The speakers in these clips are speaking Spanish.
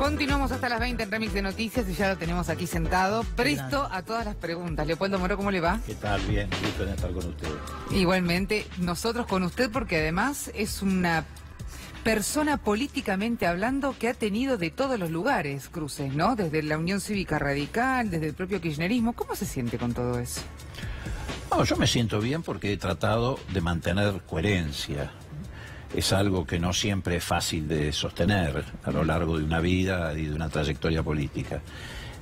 Continuamos hasta las 20 en Remix de Noticias y ya lo tenemos aquí sentado, presto a todas las preguntas. Leopoldo Moro, ¿cómo le va? ¿Qué tal? Bien, gusto en estar con ustedes. Igualmente, nosotros con usted, porque además es una persona políticamente hablando que ha tenido de todos los lugares cruces, ¿no? Desde la Unión Cívica Radical, desde el propio kirchnerismo. ¿Cómo se siente con todo eso? No, yo me siento bien porque he tratado de mantener coherencia. Es algo que no siempre es fácil de sostener a lo largo de una vida y de una trayectoria política.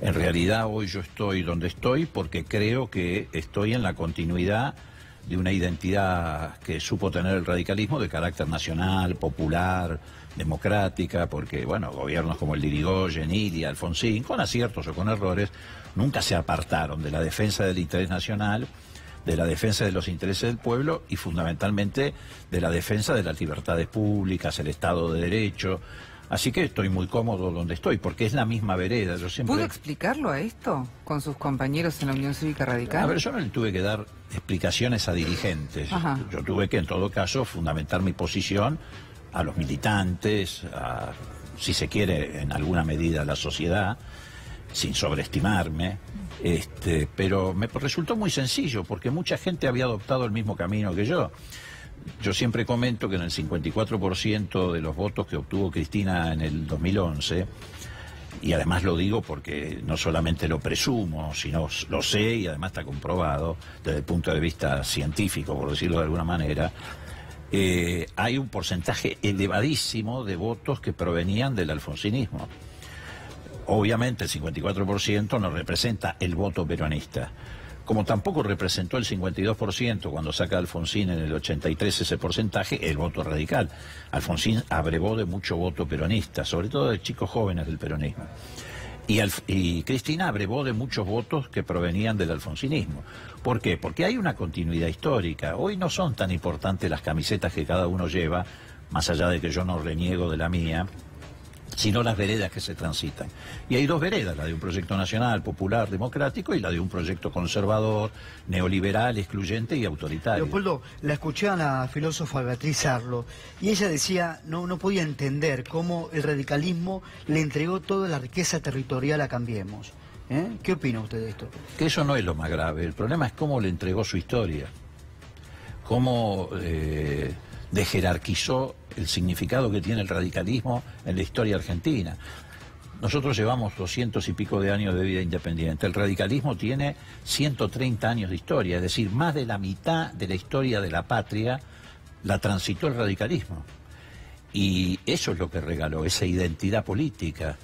En realidad hoy yo estoy donde estoy porque creo que estoy en la continuidad de una identidad que supo tener el radicalismo de carácter nacional, popular, democrática, porque, bueno, gobiernos como el de Irigoyen, Ilia, Alfonsín, con aciertos o con errores, nunca se apartaron de la defensa del interés nacional, de la defensa de los intereses del pueblo y fundamentalmente de la defensa de las libertades públicas, el Estado de Derecho. Así que estoy muy cómodo donde estoy, porque es la misma vereda. Yo siempre... ¿Pudo explicarlo a esto con sus compañeros en la Unión Cívica Radical? A ver, yo no le tuve que dar explicaciones a dirigentes. Ajá. Yo tuve que, en todo caso, fundamentar mi posición a los militantes, a, si se quiere, en alguna medida a la sociedad, sin sobreestimarme. Pero me resultó muy sencillo, porque mucha gente había adoptado el mismo camino que yo. Yo siempre comento que en el 54% de los votos que obtuvo Cristina en el 2011, y además lo digo porque no solamente lo presumo, sino lo sé y además está comprobado desde el punto de vista científico, por decirlo de alguna manera, hay un porcentaje elevadísimo de votos que provenían del alfonsinismo. Obviamente el 54% no representa el voto peronista, como tampoco representó el 52% cuando saca a Alfonsín en el 83 ese porcentaje, el voto radical. Alfonsín abrevó de mucho voto peronista, sobre todo de chicos jóvenes del peronismo. Y Cristina abrevó de muchos votos que provenían del alfonsinismo. ¿Por qué? Porque hay una continuidad histórica. Hoy no son tan importantes las camisetas que cada uno lleva, más allá de que yo no reniego de la mía, sino las veredas que se transitan. Y hay dos veredas, la de un proyecto nacional, popular, democrático, y la de un proyecto conservador, neoliberal, excluyente y autoritario. Leopoldo, la escuché a la filósofa Beatriz Arlo, y ella decía, no podía entender cómo el radicalismo le entregó toda la riqueza territorial a Cambiemos. ¿Qué opina usted de esto? Que eso no es lo más grave, el problema es cómo le entregó su historia, cómo dejerarquizó el significado que tiene el radicalismo en la historia argentina. Nosotros llevamos 200 y pico de años de vida independiente. El radicalismo tiene 130 años de historia, es decir, más de la mitad de la historia de la patria la transitó el radicalismo. Y eso es lo que regaló, esa identidad política.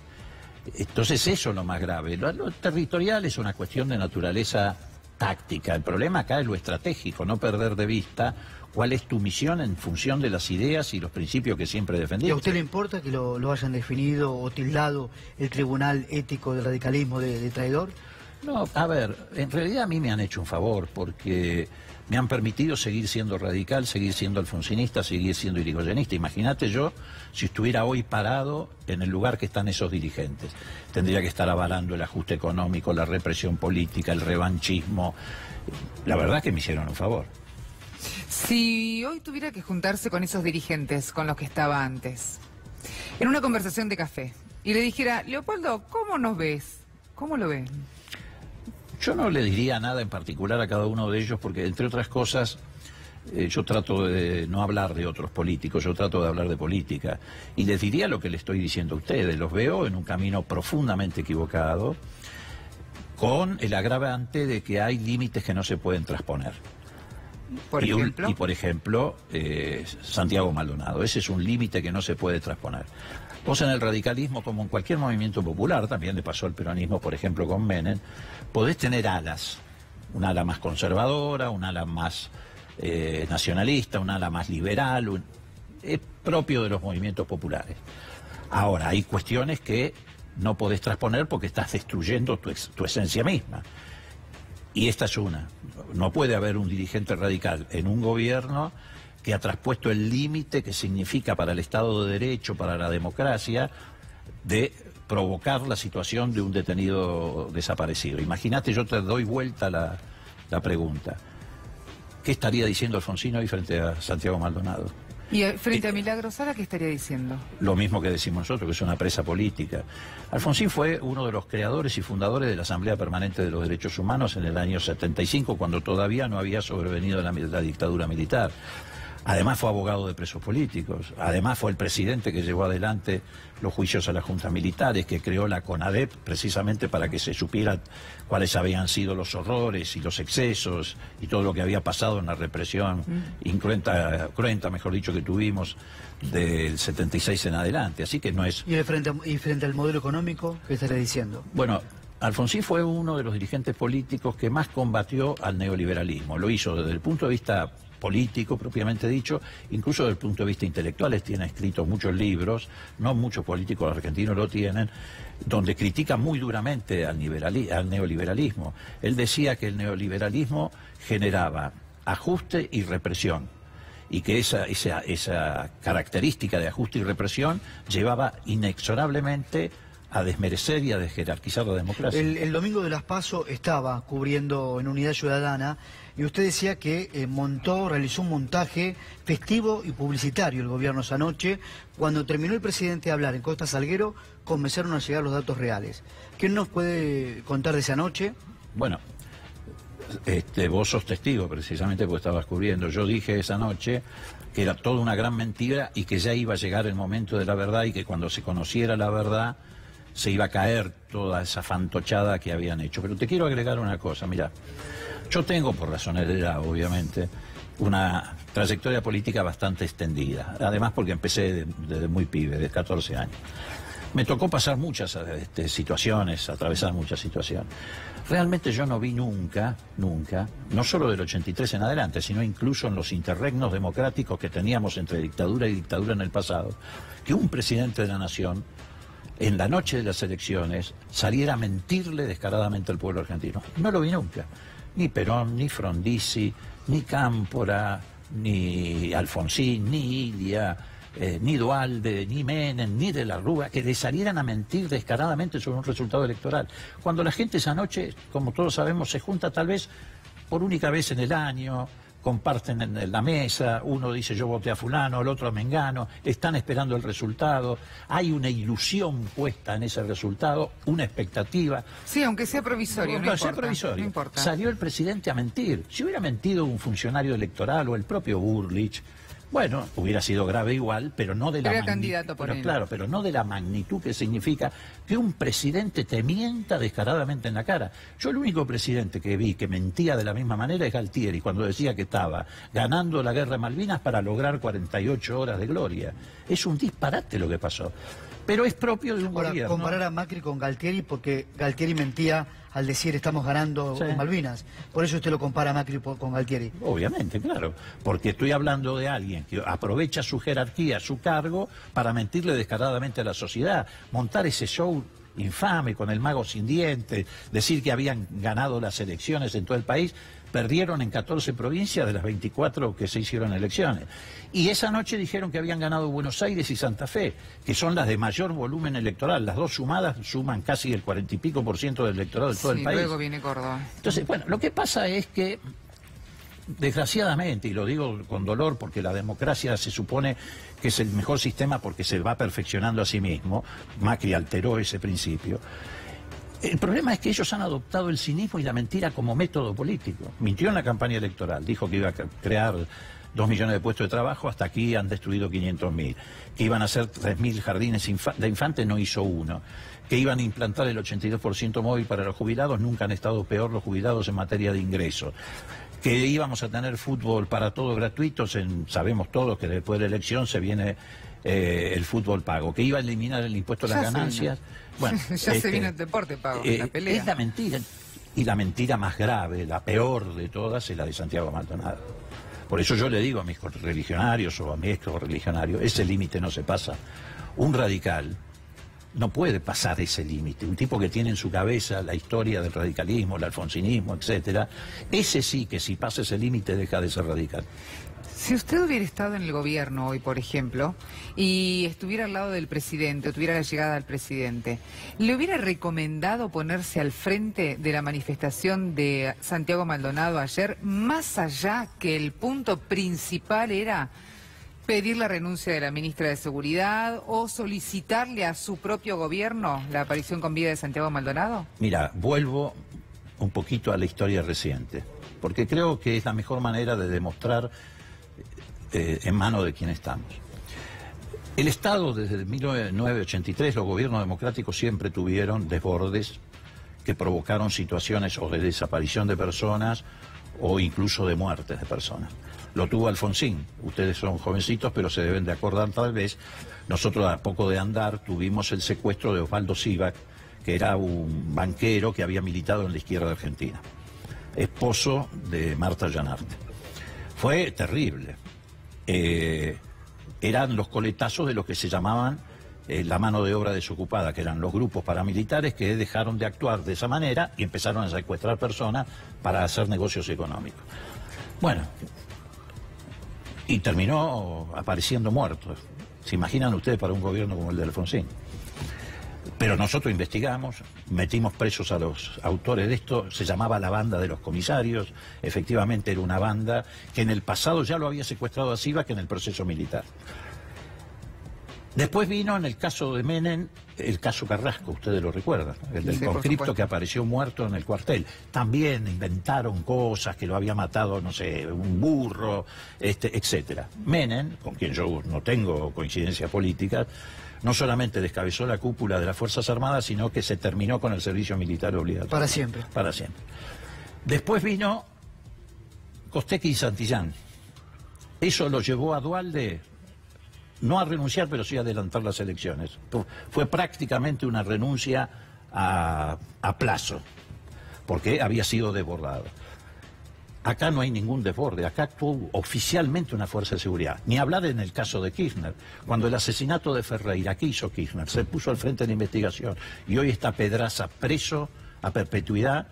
Entonces eso es lo más grave. Lo territorial es una cuestión de naturaleza táctica. El problema acá es lo estratégico, no perder de vista cuál es tu misión en función de las ideas y los principios que siempre defendiste. ¿Y a usted le importa que lo hayan definido o tildado el Tribunal Ético del Radicalismo de traidor? No, a ver, en realidad a mí me han hecho un favor porque me han permitido seguir siendo radical, seguir siendo alfonsinista, seguir siendo irigoyenista. Imagínate yo si estuviera hoy parado en el lugar que están esos dirigentes. Tendría que estar avalando el ajuste económico, la represión política, el revanchismo. La verdad es que me hicieron un favor. Si hoy tuviera que juntarse con esos dirigentes con los que estaba antes, en una conversación de café, y le dijera, Leopoldo, ¿cómo nos ves? ¿Cómo lo ven? Yo no le diría nada en particular a cada uno de ellos porque, entre otras cosas, yo trato de no hablar de otros políticos, yo trato de hablar de política. Y les diría lo que le estoy diciendo a ustedes. Los veo en un camino profundamente equivocado, con el agravante de que hay límites que no se pueden transponer. ¿Por ejemplo? Y por ejemplo, Santiago Maldonado. Ese es un límite que no se puede transponer. Vos en el radicalismo, como en cualquier movimiento popular, también le pasó al peronismo, por ejemplo, con Menem, podés tener alas. Un ala más conservadora, un ala más nacionalista, un ala más liberal. Es propio de los movimientos populares. Ahora, hay cuestiones que no podés transponer porque estás destruyendo tu esencia misma. Y esta es una. No puede haber un dirigente radical en un gobierno que ha traspuesto el límite que significa para el Estado de Derecho, para la democracia, de provocar la situación de un detenido desaparecido. Imagínate, yo te doy vuelta la pregunta. ¿Qué estaría diciendo Alfonsín hoy frente a Santiago Maldonado? Y frente a Milagro Sala, ¿qué estaría diciendo? Lo mismo que decimos nosotros, que es una presa política. Alfonsín fue uno de los creadores y fundadores de la Asamblea Permanente de los Derechos Humanos en el año 75, cuando todavía no había sobrevenido la dictadura militar. Además fue abogado de presos políticos, además fue el presidente que llevó adelante los juicios a las juntas militares, que creó la CONADEP precisamente para que se supiera cuáles habían sido los horrores y los excesos y todo lo que había pasado en la represión cruenta, mejor dicho, que tuvimos del 76 en adelante. Así que no es... ¿Y frente al modelo económico, qué estaría diciendo? Bueno, Alfonsín fue uno de los dirigentes políticos que más combatió al neoliberalismo. Lo hizo desde el punto de vista político, propiamente dicho, incluso desde el punto de vista intelectual. Tiene escrito muchos libros, no muchos políticos argentinos lo tienen, donde critica muy duramente al neoliberalismo. Él decía que el neoliberalismo generaba ajuste y represión, y que esa característica de ajuste y represión llevaba inexorablemente a desmerecer y a desjerarquizar la democracia. El domingo de las PASO estaba cubriendo en Unidad Ciudadana y usted decía que realizó un montaje festivo y publicitario el gobierno esa noche. Cuando terminó el presidente de hablar en Costa Salguero, comenzaron a llegar los datos reales. ¿Qué nos puede contar de esa noche? Bueno, vos sos testigo precisamente porque estabas cubriendo. Yo dije esa noche que era toda una gran mentira y que ya iba a llegar el momento de la verdad y que cuando se conociera la verdad se iba a caer toda esa fantochada que habían hecho. Pero te quiero agregar una cosa, mira, yo tengo, por razones de edad, obviamente, una trayectoria política bastante extendida, además porque empecé desde muy pibe, de 14 años. Me tocó pasar muchas situaciones, atravesar muchas situaciones. Realmente yo no vi nunca, no solo del 83 en adelante, sino incluso en los interregnos democráticos que teníamos entre dictadura y dictadura en el pasado, que un presidente de la nación, en la noche de las elecciones, saliera a mentirle descaradamente al pueblo argentino. No lo vi nunca. Ni Perón, ni Frondizi, ni Cámpora, ni Alfonsín, ni Ilia, ni Duhalde, ni Menem, ni de la Rúa, que le salieran a mentir descaradamente sobre un resultado electoral. Cuando la gente esa noche, como todos sabemos, se junta tal vez por única vez en el año, comparten en la mesa, uno dice yo voté a fulano, el otro a mengano, están esperando el resultado, hay una ilusión puesta en ese resultado, una expectativa. Sí, aunque sea provisorio, no importa, sea provisorio. No importa. Salió el presidente a mentir. Si hubiera mentido un funcionario electoral o el propio Burlich, bueno, hubiera sido grave igual, pero no de la candidato por él. Claro, pero no de la magnitud que significa que un presidente te mienta descaradamente en la cara. Yo el único presidente que vi que mentía de la misma manera es Galtieri, cuando decía que estaba ganando la guerra de Malvinas para lograr 48 horas de gloria. Es un disparate lo que pasó. Pero es propio de un gobierno. Comparar a Macri con Galtieri, porque Galtieri mentía al decir estamos ganando en Malvinas. Por eso usted lo compara a Macri con Galtieri. Obviamente, claro. Porque estoy hablando de alguien que aprovecha su jerarquía, su cargo, para mentirle descaradamente a la sociedad. Montar ese show infame con el mago sin dientes, decir que habían ganado las elecciones en todo el país. Perdieron en 14 provincias de las 24 que se hicieron elecciones. Y esa noche dijeron que habían ganado Buenos Aires y Santa Fe, que son las de mayor volumen electoral. Las dos sumadas suman casi el 40 y pico % del electorado de todo el país. Luego viene Córdoba. Entonces, bueno, lo que pasa es que, desgraciadamente, y lo digo con dolor porque la democracia se supone que es el mejor sistema porque se va perfeccionando a sí mismo, Macri alteró ese principio. El problema es que ellos han adoptado el cinismo y la mentira como método político. Mintió en la campaña electoral, dijo que iba a crear 2 millones de puestos de trabajo, hasta aquí han destruido 500.000. Que iban a hacer 3.000 jardines de infantes, no hizo uno. Que iban a implantar el 82% móvil para los jubilados, nunca han estado peor los jubilados en materia de ingresos. Que íbamos a tener fútbol para todos gratuitos, sabemos todos que después de la elección se viene el fútbol pago. Que iba a eliminar el impuesto a las ganancias. Bueno, ya se viene el deporte pago, la pelea. Es la mentira. Y la mentira más grave, la peor de todas, es la de Santiago Maldonado. Por eso yo le digo a mis correligionarios o a mis excorreligionarios, ese límite no se pasa. Un radical no puede pasar ese límite. Un tipo que tiene en su cabeza la historia del radicalismo, el alfonsinismo, etcétera, ese sí que si pasa ese límite deja de ser radical. Si usted hubiera estado en el gobierno hoy, por ejemplo, y estuviera al lado del presidente, o tuviera la llegada del presidente, ¿le hubiera recomendado ponerse al frente de la manifestación de Santiago Maldonado ayer, más allá que el punto principal era pedir la renuncia de la ministra de Seguridad o solicitarle a su propio gobierno la aparición con vida de Santiago Maldonado? Mira, vuelvo un poquito a la historia reciente, porque creo que es la mejor manera de demostrar en manos de quién estamos. El Estado, desde 1983, los gobiernos democráticos siempre tuvieron desbordes que provocaron situaciones o de desaparición de personas o incluso de muertes de personas. Lo tuvo Alfonsín. Ustedes son jovencitos, pero se deben de acordar tal vez. Nosotros, a poco de andar, tuvimos el secuestro de Osvaldo Sivak, que era un banquero que había militado en la izquierda argentina, esposo de Marta Llanarte. Fue terrible. Eran los coletazos de los que se llamaban la mano de obra desocupada, que eran los grupos paramilitares que dejaron de actuar de esa manera y empezaron a secuestrar personas para hacer negocios económicos. Bueno, y terminó apareciendo muertos. ¿Se imaginan ustedes para un gobierno como el de Alfonsín? Pero nosotros investigamos, metimos presos a los autores de esto, se llamaba la banda de los comisarios, efectivamente era una banda que en el pasado ya lo había secuestrado a Sivak en el proceso militar. Después vino, en el caso de Menem, el caso Carrasco, ustedes lo recuerdan, el del conscripto que apareció muerto en el cuartel. También inventaron cosas, que lo había matado, no sé, un burro, etcétera. Menem, con quien yo no tengo coincidencia política, no solamente descabezó la cúpula de las Fuerzas Armadas, sino que se terminó con el servicio militar obligatorio. Para siempre. Para siempre. Después vino Costecchi y Santillán. Eso lo llevó a Duhalde no a renunciar, pero sí a adelantar las elecciones. Fue prácticamente una renuncia a plazo, porque había sido desbordado. Acá no hay ningún desborde, acá actuó oficialmente una fuerza de seguridad. Ni hablar en el caso de Kirchner, cuando el asesinato de Ferreira, ¿qué hizo Kirchner? Se puso al frente de la investigación y hoy está Pedraza preso a perpetuidad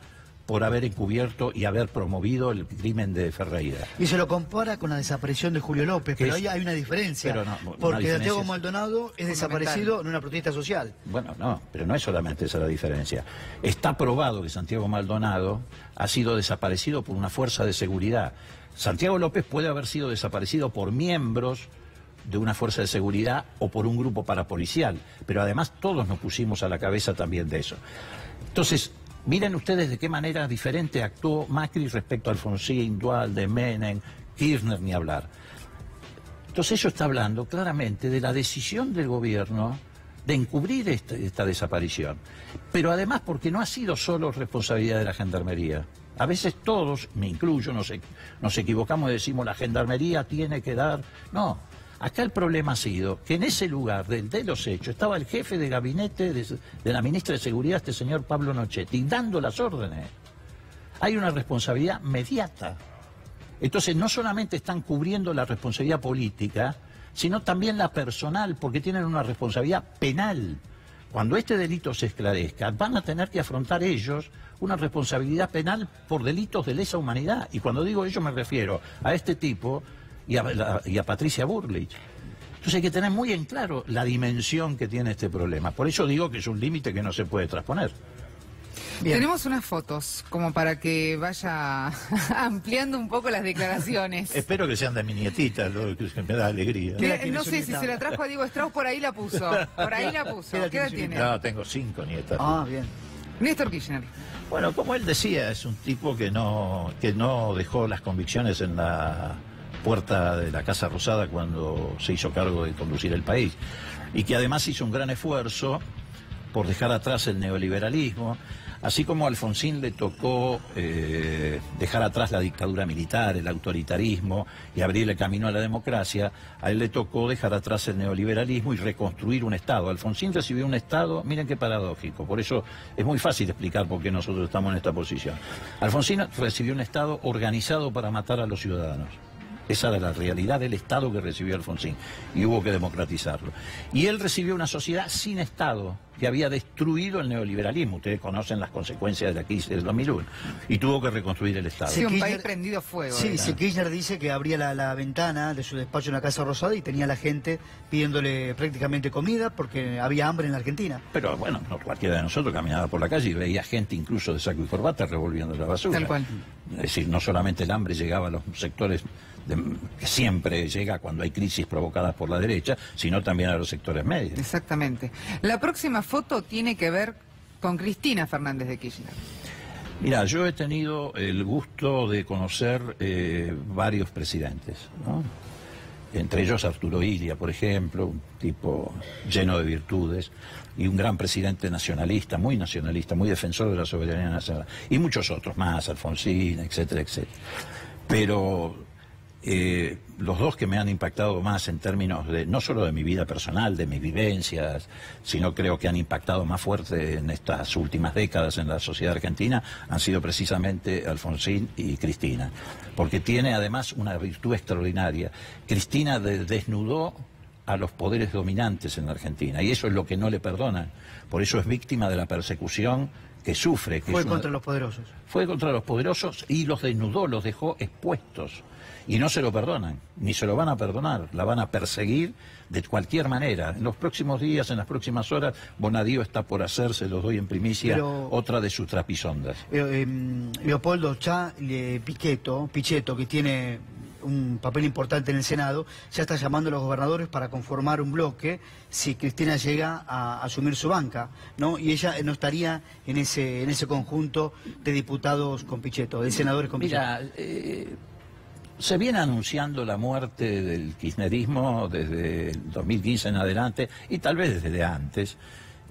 por haber encubierto y haber promovido el crimen de Ferreira. Y se lo compara con la desaparición de Julio López, pero ahí hay una diferencia, porque Santiago Maldonado es desaparecido en una protesta social. Bueno, no, pero no es solamente esa la diferencia. Está probado que Santiago Maldonado ha sido desaparecido por una fuerza de seguridad. Santiago López puede haber sido desaparecido por miembros de una fuerza de seguridad o por un grupo parapolicial, pero además todos nos pusimos a la cabeza también de eso. Entonces, miren ustedes de qué manera diferente actuó Macri respecto a Alfonsín, Duhalde, Menem, Kirchner, ni hablar. Entonces eso está hablando claramente de la decisión del gobierno de encubrir esta desaparición. Pero además porque no ha sido solo responsabilidad de la Gendarmería. A veces todos, me incluyo, nos equivocamos y decimos la Gendarmería tiene que dar... No. Acá el problema ha sido que en ese lugar de los hechos estaba el jefe de gabinete de la ministra de Seguridad, este señor Pablo Nochetti, dando las órdenes. Hay una responsabilidad mediata. Entonces no solamente están cubriendo la responsabilidad política, sino también la personal, porque tienen una responsabilidad penal. Cuando este delito se esclarezca, van a tener que afrontar ellos una responsabilidad penal por delitos de lesa humanidad. Y cuando digo ello me refiero a este tipo y a Patricia Bullrich. Entonces hay que tener muy en claro la dimensión que tiene este problema. Por eso digo que es un límite que no se puede trasponer. Bien. Tenemos unas fotos como para que vaya ampliando un poco las declaraciones. Espero que sean de mi nietita, lo que me da alegría. No sé si se la trajo a Diego Strauss, por ahí la puso. Por ahí la puso. ¿Qué edad tiene? No, tengo 5 nietas. Ah, bien. Néstor Kirchner. Bueno, como él decía, es un tipo que no dejó las convicciones en la puerta de la Casa Rosada cuando se hizo cargo de conducir el país. Y que además hizo un gran esfuerzo por dejar atrás el neoliberalismo. Así como a Alfonsín le tocó dejar atrás la dictadura militar, el autoritarismo y abrirle camino a la democracia, a él le tocó dejar atrás el neoliberalismo y reconstruir un Estado. Alfonsín recibió un Estado, miren qué paradójico, por eso es muy fácil explicar por qué nosotros estamos en esta posición. Alfonsín recibió un Estado organizado para matar a los ciudadanos. Esa era la realidad del Estado que recibió Alfonsín y hubo que democratizarlo. Y él recibió una sociedad sin Estado que había destruido el neoliberalismo. Ustedes conocen las consecuencias de la crisis del 2001 y tuvo que reconstruir el Estado. Sí, un país prendido fuego. Sí, Kirchner dice que abría la ventana de su despacho en la Casa Rosada y tenía a la gente pidiéndole prácticamente comida porque había hambre en la Argentina. Pero bueno, no cualquiera de nosotros caminaba por la calle y veía gente incluso de saco y corbata revolviendo la basura. Tal cual. Es decir, no solamente el hambre llegaba a los sectores que siempre llega cuando hay crisis provocadas por la derecha, sino también a los sectores medios. Exactamente. La próxima foto tiene que ver con Cristina Fernández de Kirchner. Mira, yo he tenido el gusto de conocer varios presidentes, ¿no? Entre ellos Arturo Illia, por ejemplo, un tipo lleno de virtudes, y un gran presidente nacionalista, muy defensor de la soberanía nacional, y muchos otros más, Alfonsín, etcétera, etcétera. Pero los dos que me han impactado más en términos de, no solo de mi vida personal, de mis vivencias, sino creo que han impactado más fuerte en estas últimas décadas en la sociedad argentina, han sido precisamente Alfonsín y Cristina. Porque tiene además una virtud extraordinaria. Cristina desnudó a los poderes dominantes en la Argentina, y eso es lo que no le perdonan. Por eso es víctima de la persecución que sufre. Fue contra los poderosos. Fue contra los poderosos y los desnudó, los dejó expuestos. Y no se lo perdonan, ni se lo van a perdonar, la van a perseguir de cualquier manera. En los próximos días, en las próximas horas, Bonadío está por hacerse, los doy en primicia, otra de sus trapisondas. Leopoldo Pichetto, que tiene un papel importante en el Senado, ya está llamando a los gobernadores para conformar un bloque si Cristina llega a asumir su banca, ¿no? Y ella no estaría en ese conjunto de diputados con Pichetto, de senadores con Pichetto. Mira, se viene anunciando la muerte del kirchnerismo desde el 2015 en adelante, y tal vez desde antes,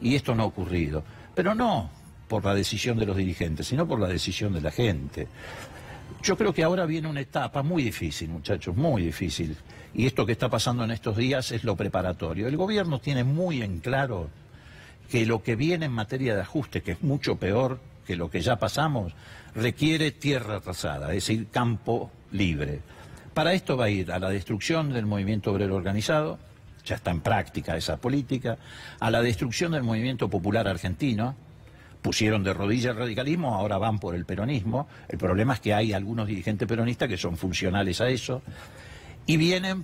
y esto no ha ocurrido. Pero no por la decisión de los dirigentes, sino por la decisión de la gente. Yo creo que ahora viene una etapa muy difícil, muchachos, muy difícil. Y esto que está pasando en estos días es lo preparatorio. El gobierno tiene muy en claro que lo que viene en materia de ajuste, que es mucho peor que lo que ya pasamos, requiere tierra arrasada, es decir, campo libre. Para esto va a ir a la destrucción del movimiento obrero organizado, ya está en práctica esa política, a la destrucción del movimiento popular argentino. Pusieron de rodillas el radicalismo, ahora van por el peronismo. El problema es que hay algunos dirigentes peronistas que son funcionales a eso, y vienen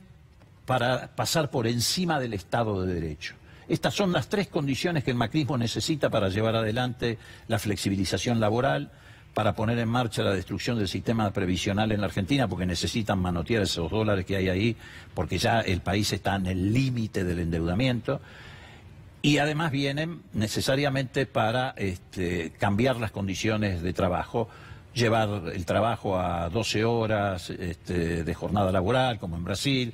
para pasar por encima del Estado de Derecho. Estas son las tres condiciones que el macrismo necesita para llevar adelante la flexibilización laboral, para poner en marcha la destrucción del sistema previsional en la Argentina, porque necesitan manotear esos dólares que hay ahí, porque ya el país está en el límite del endeudamiento. Y además vienen necesariamente para cambiar las condiciones de trabajo, llevar el trabajo a 12 horas de jornada laboral, como en Brasil,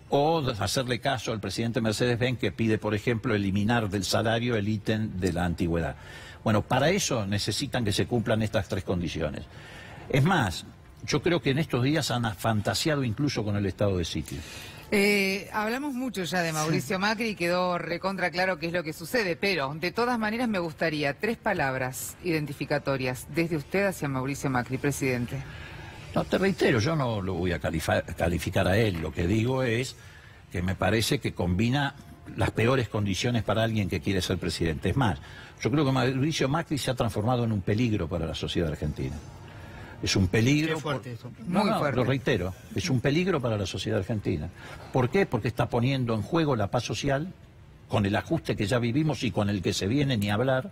o hacerle caso al presidente Mercedes-Benz, que pide, por ejemplo, eliminar del salario el ítem de la antigüedad. Bueno, para eso necesitan que se cumplan estas tres condiciones. Es más, yo creo que en estos días han fantaseado incluso con el estado de sitio. Hablamos mucho ya de Mauricio Macri y quedó recontra claro qué es lo que sucede, pero de todas maneras me gustaría 3 palabras identificatorias desde usted hacia Mauricio Macri, presidente. No, te reitero, yo no lo voy a calificar a él, lo que digo es que me parece que combina las peores condiciones para alguien que quiere ser presidente. Es más, yo creo que Mauricio Macri se ha transformado en un peligro para la sociedad argentina. Es un peligro. Qué fuerte esto. Muy fuerte. Lo reitero, es un peligro para la sociedad argentina. ¿Por qué? Porque está poniendo en juego la paz social, con el ajuste que ya vivimos y con el que se viene ni hablar,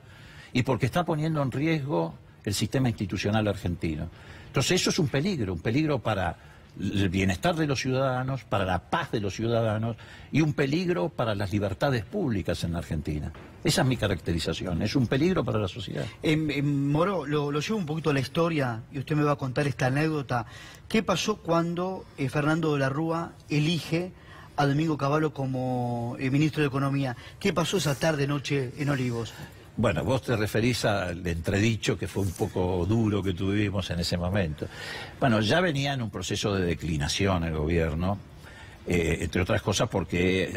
y porque está poniendo en riesgo el sistema institucional argentino. Entonces eso es un peligro para el bienestar de los ciudadanos, para la paz de los ciudadanos, y un peligro para las libertades públicas en la Argentina. Esa es mi caracterización, es un peligro para la sociedad. Moro, lo llevo un poquito a la historia y usted me va a contar esta anécdota. ¿Qué pasó cuando Fernando de la Rúa elige a Domingo Cavallo como ministro de Economía? ¿Qué pasó esa tarde-noche en Olivos? Bueno, vos te referís al entredicho que fue un poco duro que tuvimos en ese momento. Bueno, ya venía en un proceso de declinación el gobierno, entre otras cosas porque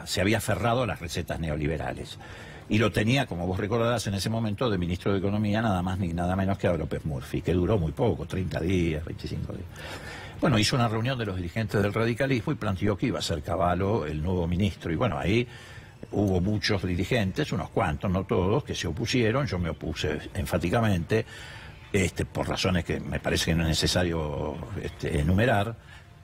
se había aferrado a las recetas neoliberales. Y lo tenía, como vos recordarás, en ese momento de ministro de Economía nada más ni nada menos que a López Murphy, que duró muy poco, 30 días, 25 días. Bueno, hizo una reunión de los dirigentes del radicalismo y planteó que iba a ser Cavallo el nuevo ministro. Y bueno, ahí hubo muchos dirigentes, unos cuantos, no todos, que se opusieron. Yo me opuse enfáticamente, por razones que me parece que no es necesario enumerar.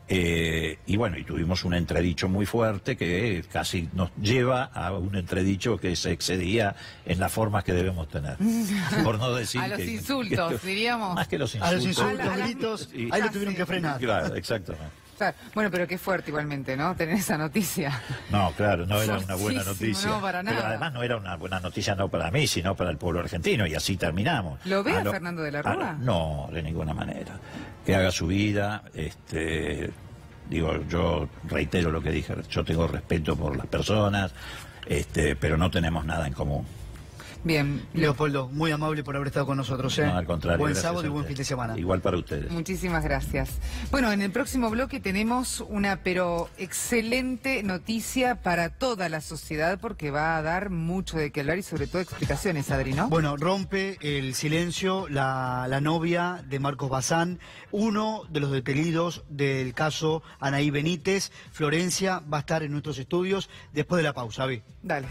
Y bueno, y tuvimos un entredicho muy fuerte que casi nos lleva a un entredicho que se excedía en las formas que debemos tener. Por no decir a los insultos, diríamos. Más que los insultos. A los insultos, gritos, ahí lo tuvieron que frenar. Claro, exactamente. Claro. Bueno, pero qué fuerte igualmente, ¿no? Tener esa noticia. No, claro, no era una buena Fuertísimo, noticia. no, para nada. Pero además no era una buena noticia no para mí, sino para el pueblo argentino, y así terminamos. ¿Lo ve a Fernando de la Rúa? No, de ninguna manera. Que haga su vida, digo, yo reitero lo que dije, yo tengo respeto por las personas, pero no tenemos nada en común. Bien. Leopoldo, muy amable por haber estado con nosotros. No, al contrario. Buen gracias sábado y a buen ustedes. fin de semana. Igual para ustedes. Muchísimas gracias. Bueno, en el próximo bloque tenemos una pero excelente noticia para toda la sociedad porque va a dar mucho de qué hablar y sobre todo explicaciones, Adri, ¿no? Bueno, rompe el silencio la novia de Marcos Bazán, uno de los detenidos del caso Anaí Benítez. Florencia va a estar en nuestros estudios después de la pausa. Dale.